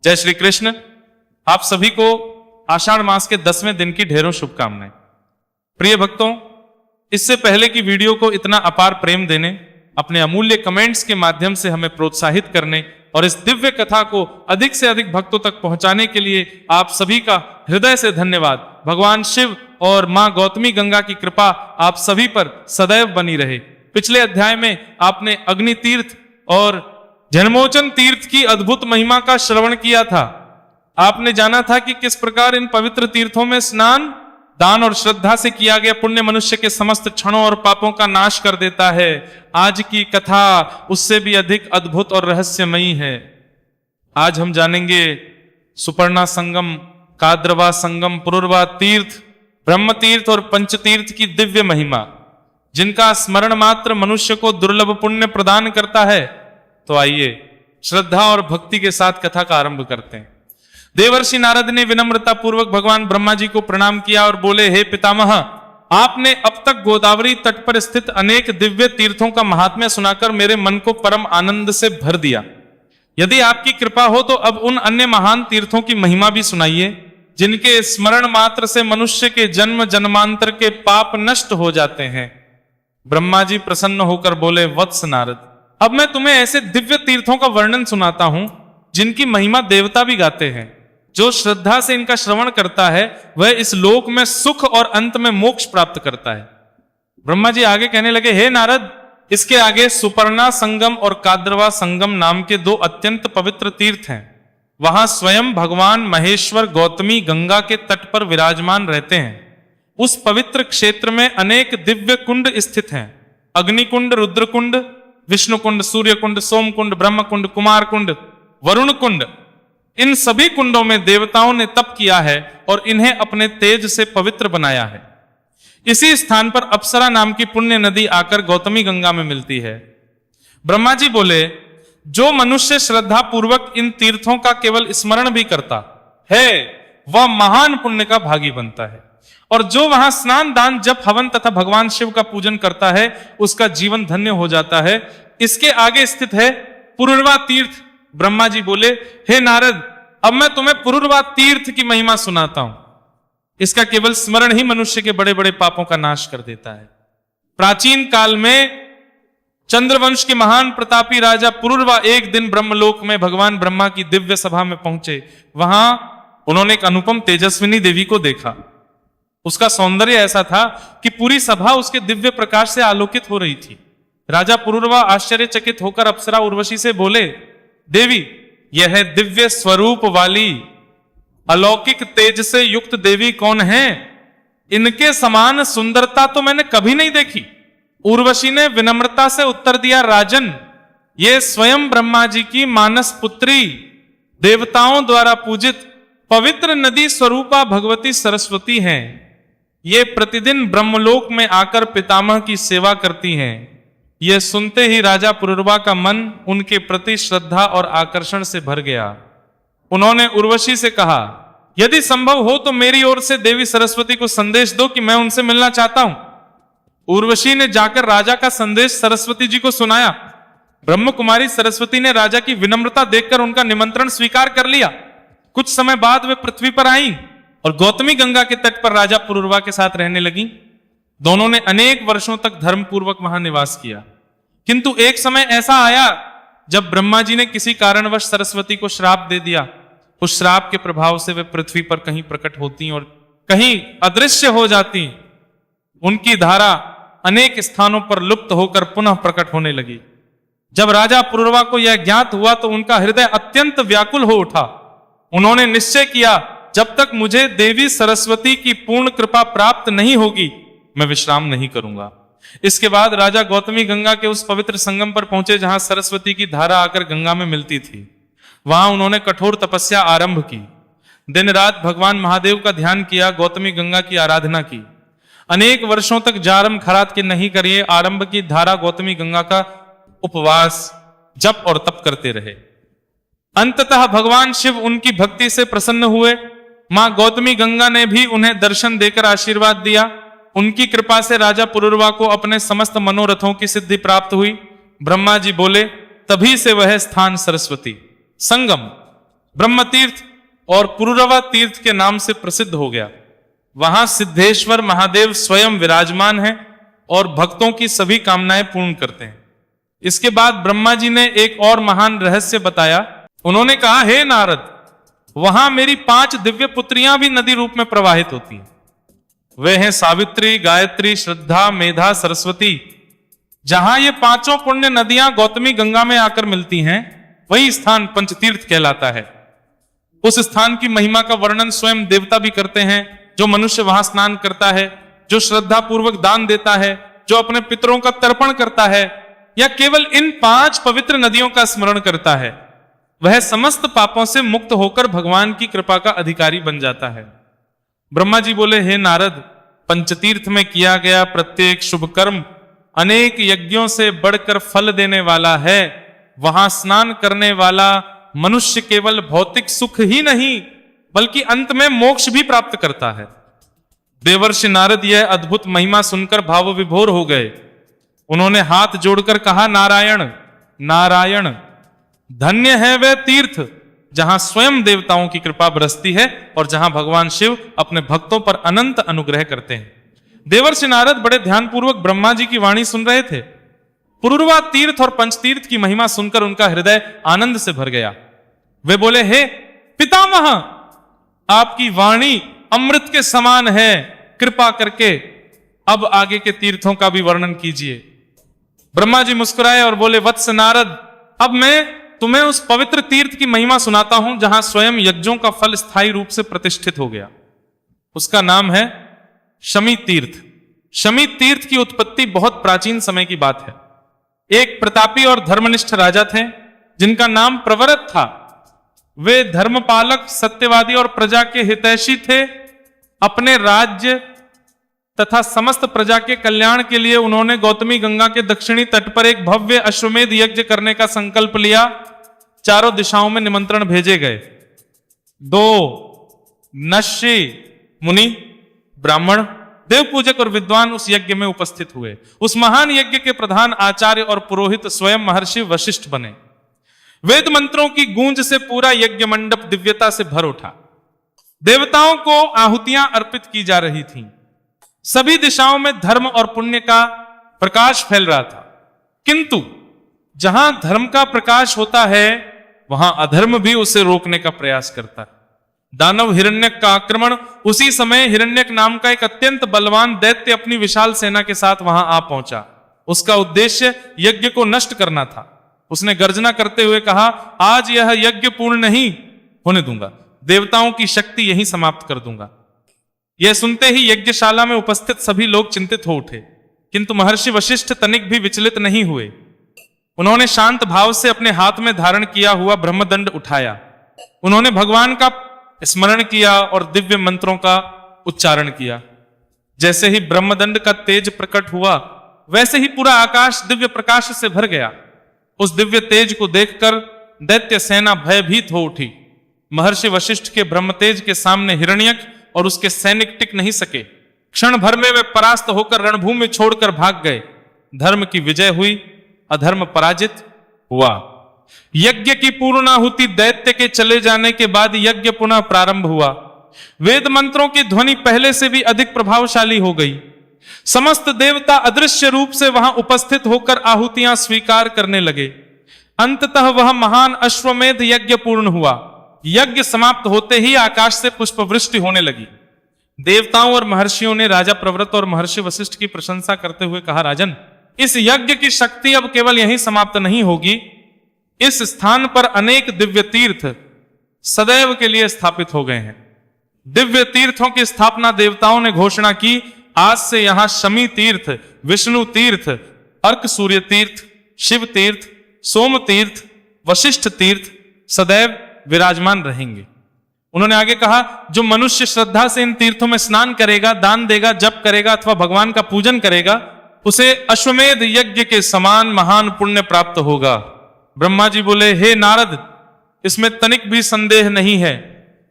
जय श्री कृष्ण। आप सभी को आषाढ़ मास के 10वें दिन की ढेरों शुभकामनाएं। प्रिय भक्तों, इससे पहले की वीडियो को इतना अपार प्रेम देने, अपने अमूल्य कमेंट्स के माध्यम से हमें प्रोत्साहित करने और इस दिव्य कथा को अधिक से अधिक भक्तों तक पहुंचाने के लिए आप सभी का हृदय से धन्यवाद। भगवान शिव और मां गौतमी गंगा की कृपा आप सभी पर सदैव बनी रहे। पिछले अध्याय में आपने अग्नि तीर्थ और जन्मोचन तीर्थ की अद्भुत महिमा का श्रवण किया था। आपने जाना था कि किस प्रकार इन पवित्र तीर्थों में स्नान, दान और श्रद्धा से किया गया पुण्य मनुष्य के समस्त क्षणों और पापों का नाश कर देता है। आज की कथा उससे भी अधिक अद्भुत और रहस्यमयी है। आज हम जानेंगे सुपर्णा संगम, काद्रवा संगम, पुरुरवा तीर्थ, ब्रह्म तीर्थ और पंचतीर्थ की दिव्य महिमा, जिनका स्मरण मात्र मनुष्य को दुर्लभ पुण्य प्रदान करता है। तो आइए श्रद्धा और भक्ति के साथ कथा का आरंभ करते हैं। देवर्षि नारद ने विनम्रता पूर्वक भगवान ब्रह्मा जी को प्रणाम किया और बोले, हे पितामह, आपने अब तक गोदावरी तट पर स्थित अनेक दिव्य तीर्थों का महात्म्य सुनाकर मेरे मन को परम आनंद से भर दिया। यदि आपकी कृपा हो तो अब उन अन्य महान तीर्थों की महिमा भी सुनाइए, जिनके स्मरण मात्र से मनुष्य के जन्म जन्मांतर के पाप नष्ट हो जाते हैं। ब्रह्मा जी प्रसन्न होकर बोले, वत्स नारद, अब मैं तुम्हें ऐसे दिव्य तीर्थों का वर्णन सुनाता हूं जिनकी महिमा देवता भी गाते हैं। जो श्रद्धा से इनका श्रवण करता है वह इस लोक में सुख और अंत में मोक्ष प्राप्त करता है। ब्रह्मा जी आगे कहने लगे, हे नारद, इसके आगे सुपर्णा संगम और काद्रवा संगम नाम के दो अत्यंत पवित्र तीर्थ हैं। वहां स्वयं भगवान महेश्वर गौतमी गंगा के तट पर विराजमान रहते हैं। उस पवित्र क्षेत्र में अनेक दिव्य कुंड स्थित हैं। अग्निकुंड, रुद्रकुंड, विष्णु कुंड, सूर्य कुंड, सोम कुंड, ब्रह्म कुंड, कुमार कुंड, वरुण कुंड, इन सभी कुंडों में देवताओं ने तप किया है और इन्हें अपने तेज से पवित्र बनाया है। इसी स्थान पर अप्सरा नाम की पुण्य नदी आकर गौतमी गंगा में मिलती है। ब्रह्मा जी बोले, जो मनुष्य श्रद्धा पूर्वक इन तीर्थों का केवल स्मरण भी करता है वह महान पुण्य का भागी बनता है, और जो वहां स्नान, दान, जप, हवन तथा भगवान शिव का पूजन करता है उसका जीवन धन्य हो जाता है। इसके आगे स्थित है पुरुरवा तीर्थ। ब्रह्मा जी बोले, हे नारद, अब मैं तुम्हें पुरुरवा तीर्थ की महिमा सुनाता हूं। इसका केवल स्मरण ही मनुष्य के बड़े बड़े पापों का नाश कर देता है। प्राचीन काल में चंद्रवंश के महान प्रतापी राजा पुरुरवा एक दिन ब्रह्मलोक में भगवान ब्रह्मा की दिव्य सभा में पहुंचे। वहां उन्होंने एक अनुपम तेजस्विनी देवी को देखा। उसका सौंदर्य ऐसा था कि पूरी सभा उसके दिव्य प्रकाश से आलोकित हो रही थी। राजा पुरुरवा आश्चर्यचकित होकर अप्सरा उर्वशी से बोले, देवी, यह दिव्य स्वरूप वाली अलौकिक तेज से युक्त देवी कौन है? इनके समान सुंदरता तो मैंने कभी नहीं देखी। उर्वशी ने विनम्रता से उत्तर दिया, राजन, ये स्वयं ब्रह्मा जी की मानस पुत्री, देवताओं द्वारा पूजित पवित्र नदी स्वरूपा भगवती सरस्वती हैं। ये प्रतिदिन ब्रह्मलोक में आकर पितामह की सेवा करती हैं। यह सुनते ही राजा पुरुरवा का मन उनके प्रति श्रद्धा और आकर्षण से भर गया। उन्होंने उर्वशी से कहा, यदि संभव हो तो मेरी ओर से देवी सरस्वती को संदेश दो कि मैं उनसे मिलना चाहता हूं। उर्वशी ने जाकर राजा का संदेश सरस्वती जी को सुनाया। ब्रह्म कुमारी सरस्वती ने राजा की विनम्रता देखकर उनका निमंत्रण स्वीकार कर लिया। कुछ समय बाद वे पृथ्वी पर आईं और गौतमी गंगा के तट पर राजा पुरुरवा के साथ रहने लगी। दोनों ने अनेक वर्षों तक धर्म पूर्वक वहां निवास किया। किंतु एक समय ऐसा आया जब ब्रह्मा जी ने किसी कारणवश सरस्वती को श्राप दे दिया। उस श्राप के प्रभाव से वे पृथ्वी पर कहीं प्रकट होती और कहीं अदृश्य हो जाती। उनकी धारा अनेक स्थानों पर लुप्त होकर पुनः प्रकट होने लगी। जब राजा पुरुरवा को यह ज्ञात हुआ तो उनका हृदय अत्यंत व्याकुल हो उठा। उन्होंने निश्चय किया, जब तक मुझे देवी सरस्वती की पूर्ण कृपा प्राप्त नहीं होगी मैं विश्राम नहीं करूंगा। इसके बाद राजा गौतमी गंगा के उस पवित्र संगम पर पहुंचे जहां सरस्वती की धारा आकर गंगा में मिलती थी। वहां उन्होंने कठोर तपस्या आरंभ की। दिन रात भगवान महादेव का ध्यान किया, गौतमी गंगा की आराधना की। अनेक वर्षों तक जारम खरात के नहीं करिए आरंभ की धारा गौतमी गंगा का उपवास, जप और तप करते रहे। अंततः भगवान शिव उनकी भक्ति से प्रसन्न हुए। मां गौतमी गंगा ने भी उन्हें दर्शन देकर आशीर्वाद दिया। उनकी कृपा से राजा पुरुरवा को अपने समस्त मनोरथों की सिद्धि प्राप्त हुई। ब्रह्मा जी बोले, तभी से वह स्थान सरस्वती संगम ब्रह्म तीर्थ और पुरुरवा तीर्थ के नाम से प्रसिद्ध हो गया। वहां सिद्धेश्वर महादेव स्वयं विराजमान हैं और भक्तों की सभी कामनाएं पूर्ण करते हैं। इसके बाद ब्रह्मा जी ने एक और महान रहस्य बताया। उन्होंने कहा, हे नारद, वहां मेरी 5 दिव्य पुत्रियां भी नदी रूप में प्रवाहित होती हैं। वे हैं सावित्री, गायत्री, श्रद्धा, मेधा, सरस्वती। जहां ये 5 पुण्य नदियां गौतमी गंगा में आकर मिलती हैं, वही स्थान पंचतीर्थ कहलाता है। उस स्थान की महिमा का वर्णन स्वयं देवता भी करते हैं। जो मनुष्य वहां स्नान करता है, जो श्रद्धा पूर्वक दान देता है, जो अपने पितरों का तर्पण करता है, या केवल इन 5 पवित्र नदियों का स्मरण करता है, वह समस्त पापों से मुक्त होकर भगवान की कृपा का अधिकारी बन जाता है। ब्रह्मा जी बोले, हे नारद, पंचतीर्थ में किया गया प्रत्येक शुभ कर्म अनेक यज्ञों से बढ़कर फल देने वाला है। वहां स्नान करने वाला मनुष्य केवल भौतिक सुख ही नहीं बल्कि अंत में मोक्ष भी प्राप्त करता है। देवर्षि नारद यह अद्भुत महिमा सुनकर भाव विभोर हो गए। उन्होंने हाथ जोड़कर कहा, नारायण नारायण, धन्य है वह तीर्थ जहां स्वयं देवताओं की कृपा बरसती है और जहां भगवान शिव अपने भक्तों पर अनंत अनुग्रह करते हैं। देवर्षि नारद बड़े ध्यानपूर्वक ब्रह्मा जी की वाणी सुन रहे थे। पुरुरवा तीर्थ और पंचतीर्थ की महिमा सुनकर उनका हृदय आनंद से भर गया। वे बोले, हे पितामह, आपकी वाणी अमृत के समान है। कृपा करके अब आगे के तीर्थों का भी वर्णन कीजिए। ब्रह्मा जी मुस्कुराए और बोले, वत्स नारद, अब मैं तुम्हें उस पवित्र तीर्थ की महिमा सुनाता हूं जहां स्वयं यज्ञों का फल स्थायी रूप से प्रतिष्ठित हो गया। उसका नाम है शमी तीर्थ। शमी तीर्थ की उत्पत्ति बहुत प्राचीन समय की बात है। एक प्रतापी और धर्मनिष्ठ राजा थे जिनका नाम प्रवरत था। वे धर्मपालक, सत्यवादी और प्रजा के हितैषी थे। अपने राज्य तथा समस्त प्रजा के कल्याण के लिए उन्होंने गौतमी गंगा के दक्षिणी तट पर एक भव्य अश्वमेध यज्ञ करने का संकल्प लिया। चारों दिशाओं में निमंत्रण भेजे गए। 2 नश्य मुनि, ब्राह्मण, देव पूजक और विद्वान उस यज्ञ में उपस्थित हुए। उस महान यज्ञ के प्रधान आचार्य और पुरोहित स्वयं महर्षि वशिष्ठ बने। वेद मंत्रों की गूंज से पूरा यज्ञ मंडप दिव्यता से भर उठा। देवताओं को आहुतियां अर्पित की जा रही थीं। सभी दिशाओं में धर्म और पुण्य का प्रकाश फैल रहा था। किंतु जहां धर्म का प्रकाश होता है, वहां अधर्म भी उसे रोकने का प्रयास करता है। दानव हिरण्यक का आक्रमण, उसी समय हिरण्यक नाम का एक अत्यंत बलवान दैत्य अपनी विशाल सेना के साथ वहां आ पहुंचा। उसका उद्देश्य यज्ञ को नष्ट करना था। उसने गर्जना करते हुए कहा, आज यह यज्ञ पूर्ण नहीं होने दूंगा, देवताओं की शक्ति यहीं समाप्त कर दूंगा। यह सुनते ही यज्ञशाला में उपस्थित सभी लोग चिंतित हो उठे, किंतु महर्षि वशिष्ठ तनिक भी विचलित नहीं हुए। उन्होंने शांत भाव से अपने हाथ में धारण किया हुआ ब्रह्मदंड उठाया। उन्होंने भगवान का स्मरण किया और दिव्य मंत्रों का उच्चारण किया। जैसे ही ब्रह्मदंड का तेज प्रकट हुआ, वैसे ही पूरा आकाश दिव्य प्रकाश से भर गया। उस दिव्य तेज को देखकर दैत्य सेना भयभीत हो उठी। महर्षि वशिष्ठ के ब्रह्म तेज के सामने हिरण्यक और उसके सैनिक टिक नहीं सके। क्षण भर में वे परास्त होकर रणभूमि छोड़कर भाग गए। धर्म की विजय हुई, अधर्म पराजित हुआ। यज्ञ की पूर्णाहुति दैत्य के चले जाने के बाद यज्ञ पुनः प्रारंभ हुआ। वेद मंत्रों की ध्वनि पहले से भी अधिक प्रभावशाली हो गई। समस्त देवता अदृश्य रूप से वहां उपस्थित होकर आहुतियां स्वीकार करने लगे। अंततः वह महान अश्वमेध यज्ञ पूर्ण हुआ। यज्ञ समाप्त होते ही आकाश से पुष्पवृष्टि होने लगी। देवताओं और महर्षियों ने राजा प्रवृत्त और महर्षि वशिष्ठ की प्रशंसा करते हुए कहा, राजन, इस यज्ञ की शक्ति अब केवल यहीं समाप्त नहीं होगी। इस स्थान पर अनेक दिव्य तीर्थ सदैव के लिए स्थापित हो गए हैं। दिव्य तीर्थों की स्थापना देवताओं ने घोषणा की। आज से यहां शमी तीर्थ, विष्णु तीर्थ, अर्क सूर्य तीर्थ, शिव तीर्थ, सोम तीर्थ, वशिष्ठ तीर्थ सदैव विराजमान रहेंगे। उन्होंने आगे कहा, जो मनुष्य श्रद्धा से इन तीर्थों में स्नान करेगा, दान देगा, जप करेगा अथवा भगवान का पूजन करेगा, उसे अश्वमेध यज्ञ के समान महान पुण्य प्राप्त होगा। ब्रह्मा जी बोले, हे नारद, इसमें तनिक भी संदेह नहीं है।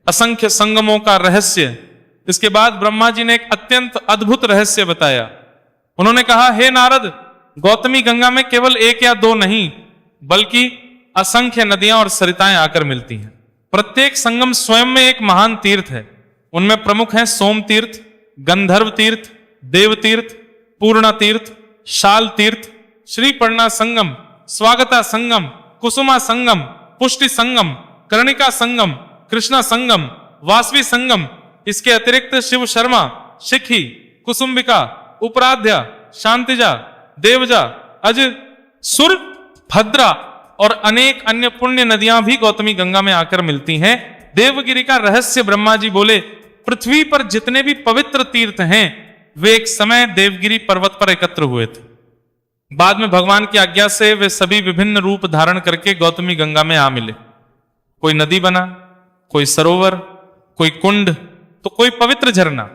असंख्य संगमों का रहस्य। इसके बाद ब्रह्मा जी ने एक अत्यंत अद्भुत रहस्य बताया। उन्होंने कहा, हे नारद, गौतमी गंगा में केवल 1 या 2 नहीं बल्कि असंख्य नदियां और सरिताएं आकर मिलती हैं। प्रत्येक संगम स्वयं में एक महान तीर्थ है। उनमें प्रमुख हैं सोम तीर्थ, गंधर्व तीर्थ, देव तीर्थ, पूर्णा तीर्थ, शाल तीर्थ, श्रीपर्णा संगम, स्वागता संगम, कुसुमा संगम, पुष्टि संगम, कर्णिका संगम, कृष्णा संगम, वासवी संगम। इसके अतिरिक्त शिव शर्मा, शिखी, कुसुम्बिका, उपराध्या, शांतिजा, देवजा, अज, सुर, भद्रा और अनेक अन्य पुण्य नदियां भी गौतमी गंगा में आकर मिलती हैं। देवगिरी का रहस्य ब्रह्मा जी बोले, पृथ्वी पर जितने भी पवित्र तीर्थ हैं वे एक समय देवगिरी पर्वत पर एकत्र हुए थे। बाद में भगवान की आज्ञा से वे सभी विभिन्न रूप धारण करके गौतमी गंगा में आ मिले। कोई नदी बना, कोई सरोवर, कोई कुंड, तो कोई पवित्र झरना।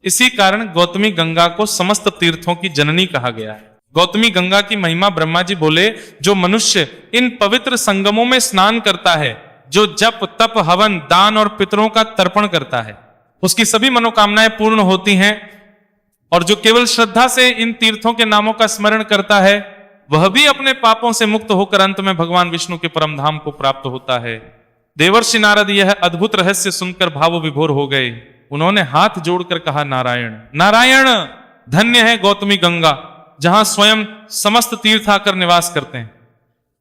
इसी कारण गौतमी गंगा को समस्त तीर्थों की जननी कहा गया है। गौतमी गंगा की महिमा ब्रह्मा जी बोले, जो मनुष्य इन पवित्र संगमों में स्नान करता है, जो जप तप हवन दान और पितरों का तर्पण करता है, उसकी सभी मनोकामनाएं पूर्ण होती हैं। और जो केवल श्रद्धा से इन तीर्थों के नामों का स्मरण करता है, वह भी अपने पापों से मुक्त होकर अंत में भगवान विष्णु के परम धाम को प्राप्त होता है। देवर्षि नारद यह अद्भुत रहस्य सुनकर भाव विभोर हो गए। उन्होंने हाथ जोड़कर कहा, नारायण नारायण, धन्य है गौतमी गंगा, जहां स्वयं समस्त तीर्थ आकर निवास करते हैं।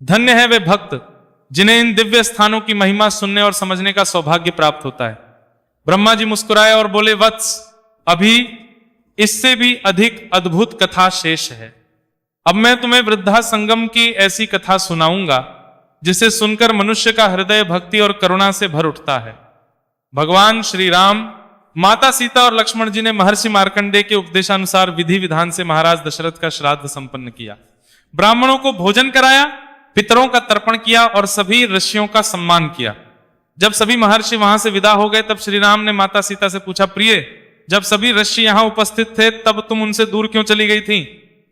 धन्य है वे भक्त जिन्हें इन दिव्य स्थानों की महिमा सुनने और समझने का सौभाग्य प्राप्त होता है। ब्रह्मा जी मुस्कुराए और बोले, वत्स, अभी इससे भी अधिक अद्भुत कथा शेष है। अब मैं तुम्हें वृद्धा संगम की ऐसी कथा सुनाऊंगा जिसे सुनकर मनुष्य का हृदय भक्ति और करुणा से भर उठता है। भगवान श्री राम, माता सीता और लक्ष्मण जी ने महर्षि मार्कंडेय के उपदेशानुसार विधि विधान से महाराज दशरथ का श्राद्ध संपन्न किया, ब्राह्मणों को भोजन कराया, पितरों का तर्पण किया और सभी ऋषियों का सम्मान किया। जब सभी महर्षि वहां से विदा हो गए तब श्री राम ने माता सीता से पूछा, प्रिय, जब सभी ऋषि यहां उपस्थित थे तब तुम उनसे दूर क्यों चली गई थी?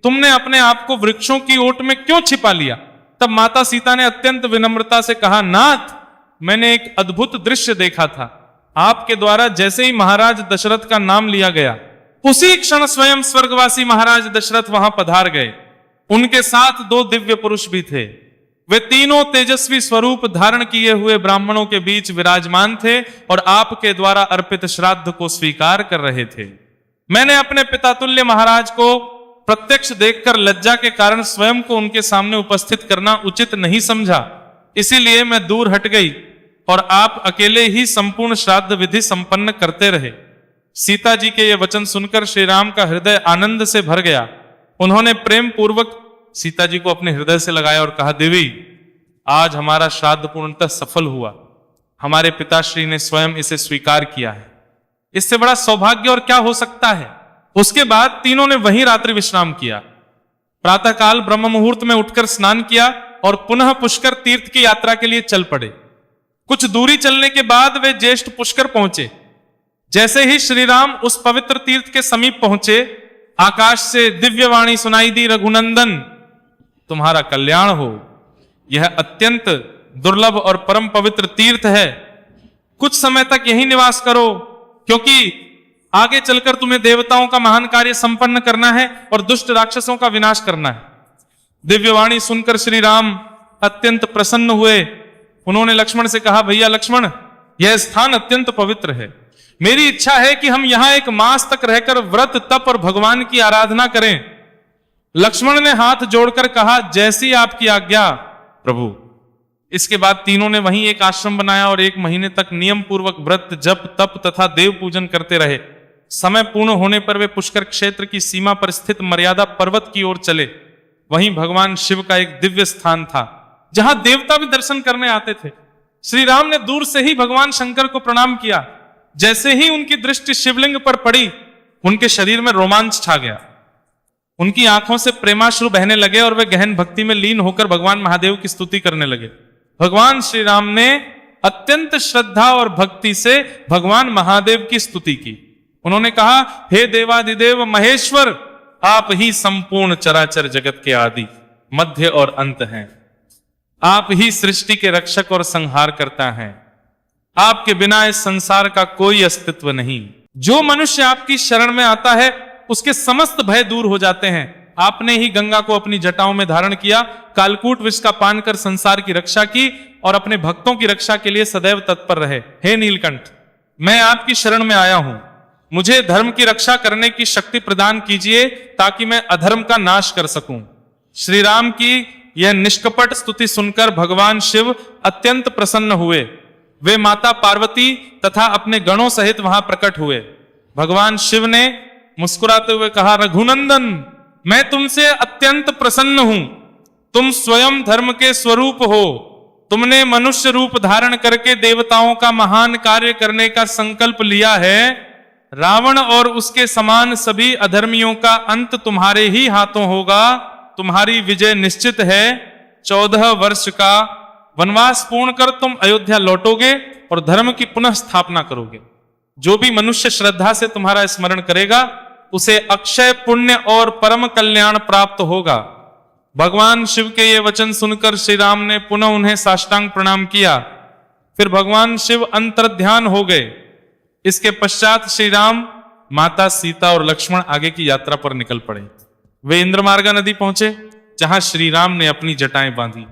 तुमने अपने आप को वृक्षों की ओट में क्यों छिपा लिया? तब माता सीता ने अत्यंत विनम्रता से कहा, नाथ, मैंने एक अद्भुत दृश्य देखा था। आपके द्वारा जैसे ही महाराज दशरथ का नाम लिया गया, उसी क्षण स्वयं स्वर्गवासी महाराज दशरथ वहां पधार गए। उनके साथ 2 दिव्य पुरुष भी थे। वे तीनों तेजस्वी स्वरूप धारण किए हुए ब्राह्मणों के बीच विराजमान थे और आपके द्वारा अर्पित श्राद्ध को स्वीकार कर रहे थे। मैंने अपने पिता तुल्य महाराज को प्रत्यक्ष देखकर लज्जा के कारण स्वयं को उनके सामने उपस्थित करना उचित नहीं समझा, इसीलिए मैं दूर हट गई और आप अकेले ही संपूर्ण श्राद्ध विधि संपन्न करते रहे। सीता जी के ये वचन सुनकर श्री राम का हृदय आनंद से भर गया। उन्होंने प्रेम पूर्वक सीता जी को अपने हृदय से लगाया और कहा, देवी, आज हमारा श्राद्ध पूर्णतः सफल हुआ। हमारे पिताश्री ने स्वयं इसे स्वीकार किया है। इससे बड़ा सौभाग्य और क्या हो सकता है? उसके बाद तीनों ने वहीं रात्रि विश्राम किया। प्रातःकाल ब्रह्म मुहूर्त में उठकर स्नान किया और पुनः पुष्कर तीर्थ की यात्रा के लिए चल पड़े। कुछ दूरी चलने के बाद वे ज्येष्ठ पुष्कर पहुंचे। जैसे ही श्री राम उस पवित्र तीर्थ के समीप पहुंचे, आकाश से दिव्य वाणी सुनाई दी, रघुनंदन, तुम्हारा कल्याण हो। यह अत्यंत दुर्लभ और परम पवित्र तीर्थ है। कुछ समय तक यहीं निवास करो, क्योंकि आगे चलकर तुम्हें देवताओं का महान कार्य संपन्न करना है और दुष्ट राक्षसों का विनाश करना है। दिव्यवाणी सुनकर श्री राम अत्यंत प्रसन्न हुए। उन्होंने लक्ष्मण से कहा, भैया लक्ष्मण, यह स्थान अत्यंत पवित्र है। मेरी इच्छा है कि हम यहां 1 मास तक रहकर व्रत तप और भगवान की आराधना करें। लक्ष्मण ने हाथ जोड़कर कहा, जैसी आपकी आज्ञा प्रभु। इसके बाद तीनों ने वहीं एक आश्रम बनाया और 1 महीने तक नियम पूर्वक व्रत जप तप तथा देव पूजन करते रहे। समय पूर्ण होने पर वे पुष्कर क्षेत्र की सीमा पर स्थित मर्यादा पर्वत की ओर चले। वहीं भगवान शिव का एक दिव्य स्थान था, जहां देवता भी दर्शन करने आते थे। श्री राम ने दूर से ही भगवान शंकर को प्रणाम किया। जैसे ही उनकी दृष्टि शिवलिंग पर पड़ी, उनके शरीर में रोमांच छा गया। उनकी आंखों से प्रेमाश्रु बहने लगे और वे गहन भक्ति में लीन होकर भगवान महादेव की स्तुति करने लगे। भगवान श्री राम ने अत्यंत श्रद्धा और भक्ति से भगवान महादेव की स्तुति की। उन्होंने कहा, हे देवादिदेव महेश्वर, आप ही संपूर्ण चराचर जगत के आदि, मध्य और अंत हैं। आप ही सृष्टि के रक्षक और संहार करता हैं। आपके बिना इस संसार का कोई अस्तित्व नहीं। जो मनुष्य आपकी शरण में आता है, उसके समस्त भय दूर हो जाते हैं आपने ही गंगा को अपनी जटाओं में धारण किया, कालकूट विष का पान कर संसार की रक्षा की और अपने भक्तों की रक्षा के लिए सदैव तत्पर रहे। हे नीलकंठ, मैं आपकी शरण में आया हूं, मुझे धर्म की रक्षा करने की शक्ति प्रदान कीजिए ताकि मैं अधर्म का नाश कर सकूं। श्री राम की यह निष्कपट स्तुति सुनकर भगवान शिव अत्यंत प्रसन्न हुए। वे माता पार्वती तथा अपने गणों सहित वहां प्रकट हुए। भगवान शिव ने मुस्कुराते हुए कहा, रघुनंदन, मैं तुमसे अत्यंत प्रसन्न हूं। तुम स्वयं धर्म के स्वरूप हो। तुमने मनुष्य रूप धारण करके देवताओं का महान कार्य करने का संकल्प लिया है। रावण और उसके समान सभी अधर्मियों का अंत तुम्हारे ही हाथों होगा। तुम्हारी विजय निश्चित है। 14 वर्ष का वनवास पूर्ण कर तुम अयोध्या लौटोगे और धर्म की पुनः स्थापना करोगे। जो भी मनुष्य श्रद्धा से तुम्हारा स्मरण करेगा उसे अक्षय पुण्य और परम कल्याण प्राप्त होगा। भगवान शिव के ये वचन सुनकर श्री राम ने पुनः उन्हें साष्टांग प्रणाम किया। फिर भगवान शिव अंतर्ध्यान हो गए। इसके पश्चात श्री राम, माता सीता और लक्ष्मण आगे की यात्रा पर निकल पड़े। वे इंद्रमार्गा नदी पहुंचे जहां श्री राम ने अपनी जटाएं बांधी।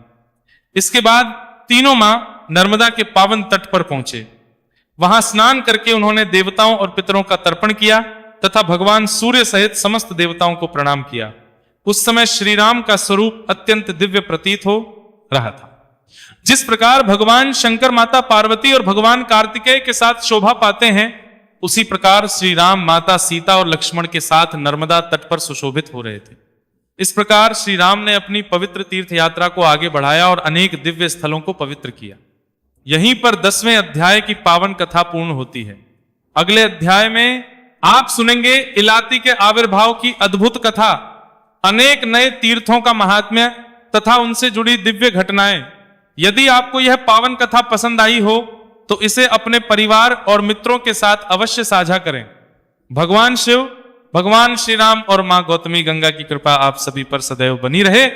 इसके बाद तीनों मां नर्मदा के पावन तट पर पहुंचे। वहां स्नान करके उन्होंने देवताओं और पितरों का तर्पण किया तथा भगवान सूर्य सहित समस्त देवताओं को प्रणाम किया। उस समय श्री राम का स्वरूप अत्यंत दिव्य प्रतीत हो रहा था। जिस प्रकार भगवान शंकर माता पार्वती और भगवान कार्तिकेय के साथ शोभा पाते हैं, उसी प्रकार श्री राम माता सीता और लक्ष्मण के साथ नर्मदा तट पर सुशोभित हो रहे थे। इस प्रकार श्री राम ने अपनी पवित्र तीर्थ यात्रा को आगे बढ़ाया और अनेक दिव्य स्थलों को पवित्र किया। यहीं पर 10वें अध्याय की पावन कथा पूर्ण होती है। अगले अध्याय में आप सुनेंगे इलाती के आविर्भाव की अद्भुत कथा, अनेक नए तीर्थों का महात्म्य तथा उनसे जुड़ी दिव्य घटनाएं। यदि आपको यह पावन कथा पसंद आई हो तो इसे अपने परिवार और मित्रों के साथ अवश्य साझा करें। भगवान शिव, भगवान श्री राम और मां गौतमी गंगा की कृपा आप सभी पर सदैव बनी रहे।